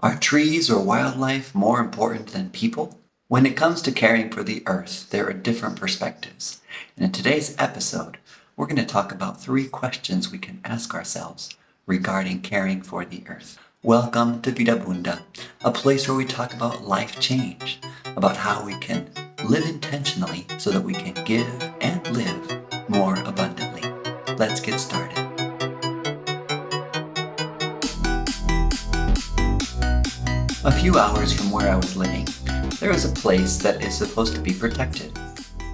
Are trees or wildlife more important than people? When it comes to caring for the earth, there are different perspectives. And in today's episode, we're going to talk about 3 questions we can ask ourselves regarding caring for the earth. Welcome to Vida Bunda, a place where we talk about life change, about how we can live intentionally so that we can give and live more abundantly. Let's get started. A few hours from where I was living, there is a place that is supposed to be protected.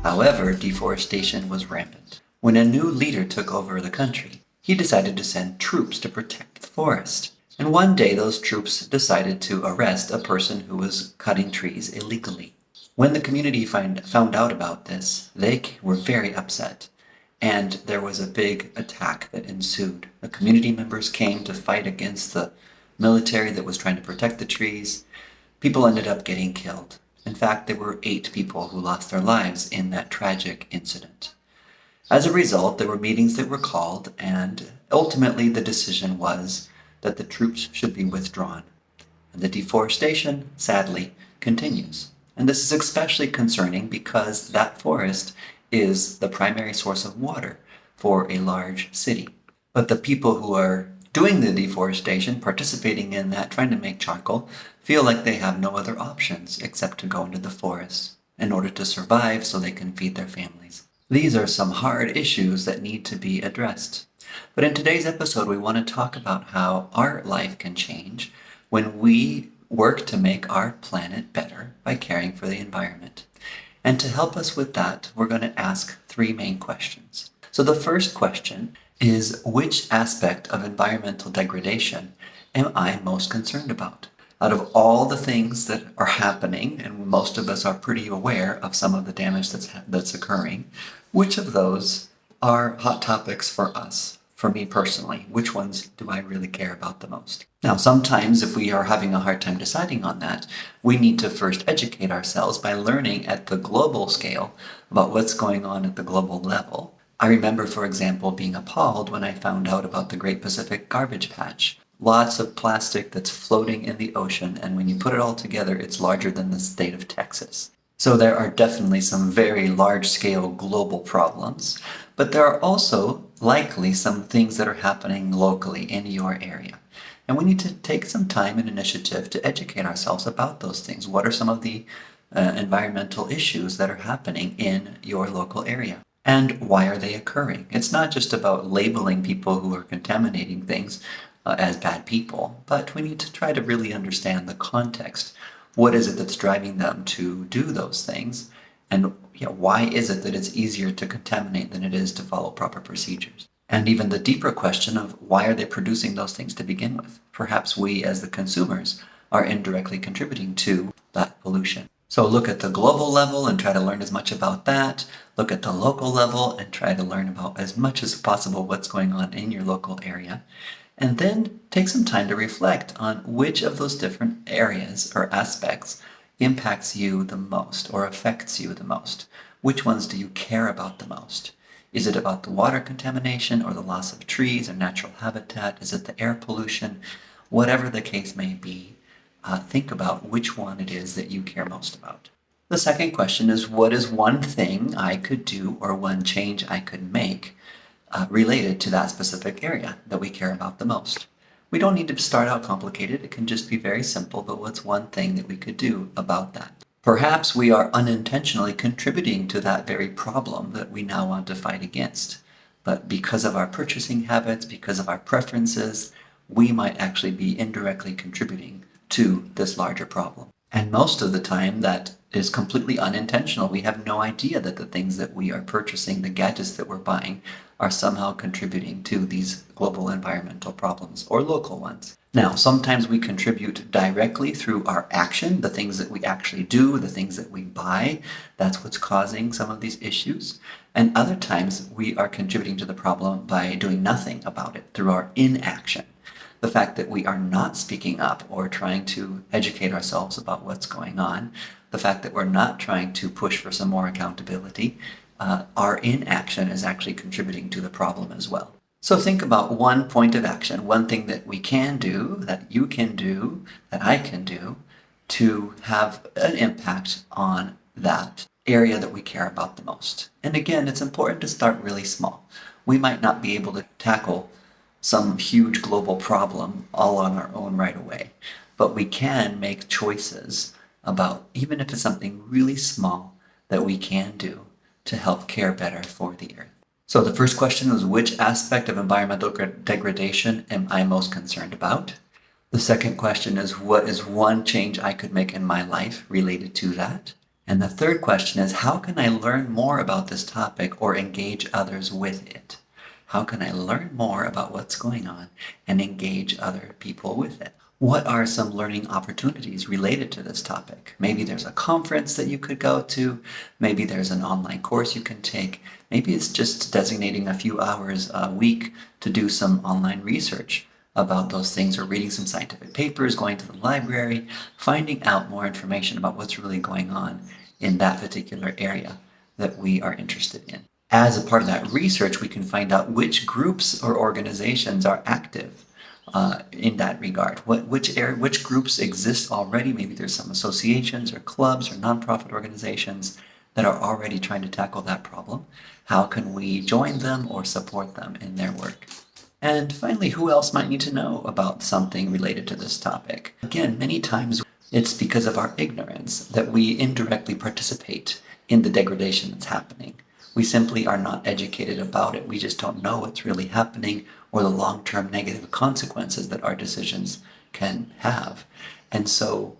However, deforestation was rampant. When a new leader took over the country, he decided to send troops to protect the forest. And one day those troops decided to arrest a person who was cutting trees illegally. When the community found out about this, they were very upset. And there was a big attack that ensued. The community members came to fight against the military that was trying to protect the trees. People ended up getting killed. In fact, there were 8 people who lost their lives in that tragic incident. As a result, there were meetings that were called, and ultimately the decision was that the troops should be withdrawn. And the deforestation, sadly, continues. And this is especially concerning because that forest is the primary source of water for a large city. But the people who are doing the deforestation, participating in that, trying to make charcoal, feel like they have no other options except to go into the forest in order to survive so they can feed their families. These are some hard issues that need to be addressed. But in today's episode, we want to talk about how our life can change when we work to make our planet better by caring for the environment. And to help us with that, we're going to ask 3 main questions. So the first question is, which aspect of environmental degradation am I most concerned about? Out of all the things that are happening, and most of us are pretty aware of some of the damage that's occurring, which of those are hot topics for us? For me personally, which ones do I really care about the most? Now, sometimes if we are having a hard time deciding on that, we need to first educate ourselves by learning at the global scale about what's going on at the global level. I remember, for example, being appalled when I found out about the Great Pacific Garbage Patch. Lots of plastic that's floating in the ocean, and when you put it all together, it's larger than the state of Texas. So there are definitely some very large-scale global problems, but there are also likely some things that are happening locally in your area. And we need to take some time and initiative to educate ourselves about those things. What are some of the environmental issues that are happening in your local area? And why are they occurring? It's not just about labeling people who are contaminating things as bad people, but we need to try to really understand the context. What is it that's driving them to do those things? And why is it that it's easier to contaminate than it is to follow proper procedures? And even the deeper question of why are they producing those things to begin with? Perhaps we as the consumers are indirectly contributing to that pollution. So look at the global level and try to learn as much about that. Look at the local level and try to learn about as much as possible what's going on in your local area. And then take some time to reflect on which of those different areas or aspects impacts you the most or affects you the most. Which ones do you care about the most? Is it about the water contamination or the loss of trees or natural habitat? Is it the air pollution? Whatever the case may be, think about which one it is that you care most about. The second question is, what is one thing I could do or one change I could make related to that specific area that we care about the most? We don't need to start out complicated. It can just be very simple, but what's one thing that we could do about that? Perhaps we are unintentionally contributing to that very problem that we now want to fight against. But because of our purchasing habits, because of our preferences, we might actually be indirectly contributing to this larger problem. And most of the time that is completely unintentional. We have no idea that the things that we are purchasing, the gadgets that we're buying, are somehow contributing to these global environmental problems or local ones. Now, sometimes we contribute directly through our action, the things that we actually do, the things that we buy. That's what's causing some of these issues. And other times we are contributing to the problem by doing nothing about it through our inaction. The fact that we are not speaking up or trying to educate ourselves about what's going on, the fact that we're not trying to push for some more accountability, our inaction is actually contributing to the problem as well. So think about one point of action, one thing that we can do, that you can do, that I can do to have an impact on that area that we care about the most. And again, it's important to start really small. We might not be able to tackle some huge global problem all on our own right away, but we can make choices about, even if it's something really small, that we can do to help care better for the earth. So the first question was, which aspect of environmental degradation am I most concerned about? The second question is, what is one change I could make in my life related to that? And the third question is, how can I learn more about this topic or engage others with it? How can I learn more about what's going on and engage other people with it? What are some learning opportunities related to this topic? Maybe there's a conference that you could go to. Maybe there's an online course you can take. Maybe it's just designating a few hours a week to do some online research about those things, or reading some scientific papers, going to the library, finding out more information about what's really going on in that particular area that we are interested in. As a part of that research, we can find out which groups or organizations are active in that regard. Which groups exist already? Maybe there's some associations or clubs or nonprofit organizations that are already trying to tackle that problem. How can we join them or support them in their work? And finally, who else might need to know about something related to this topic? Again, many times it's because of our ignorance that we indirectly participate in the degradation that's happening. We simply are not educated about it. We just don't know what's really happening or the long-term negative consequences that our decisions can have. And so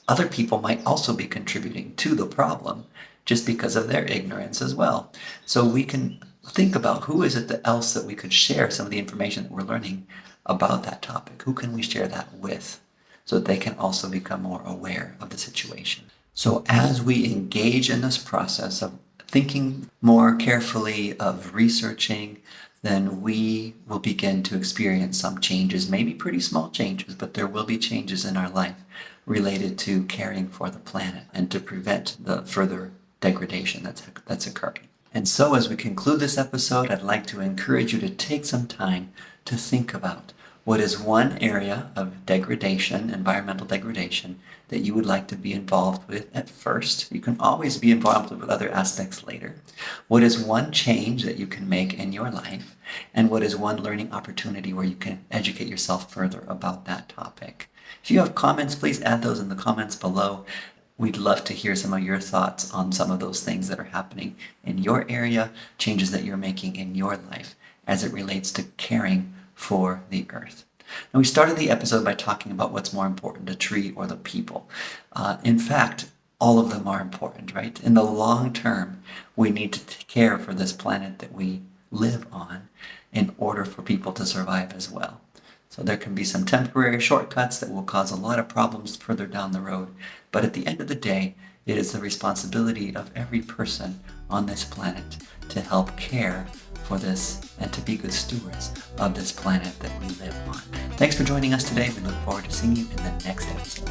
other people might also be contributing to the problem just because of their ignorance as well. So we can think about, who is it else that we could share some of the information that we're learning about that topic? Who can we share that with so that they can also become more aware of the situation? So as we engage in this process of thinking more carefully, of researching, then we will begin to experience some changes, maybe pretty small changes, but there will be changes in our life related to caring for the planet and to prevent the further degradation that's occurring. And so as we conclude this episode, I'd like to encourage you to take some time to think about what is one area of degradation, environmental degradation, that you would like to be involved with at first. You can always be involved with other aspects later. What is one change that you can make in your life? And what is one learning opportunity where you can educate yourself further about that topic? If you have comments, please add those in the comments below. We'd love to hear some of your thoughts on some of those things that are happening in your area, changes that you're making in your life as it relates to caring for the earth. Now, we started the episode by talking about what's more important, the tree or the people. In fact, all of them are important, right? In the long term, we need to care for this planet that we live on in order for people to survive as well. So there can be some temporary shortcuts that will cause a lot of problems further down the road. But at the end of the day, it is the responsibility of every person on this planet to help care for this and to be good stewards of this planet that we live on. Thanks for joining us today. We look forward to seeing you in the next episode.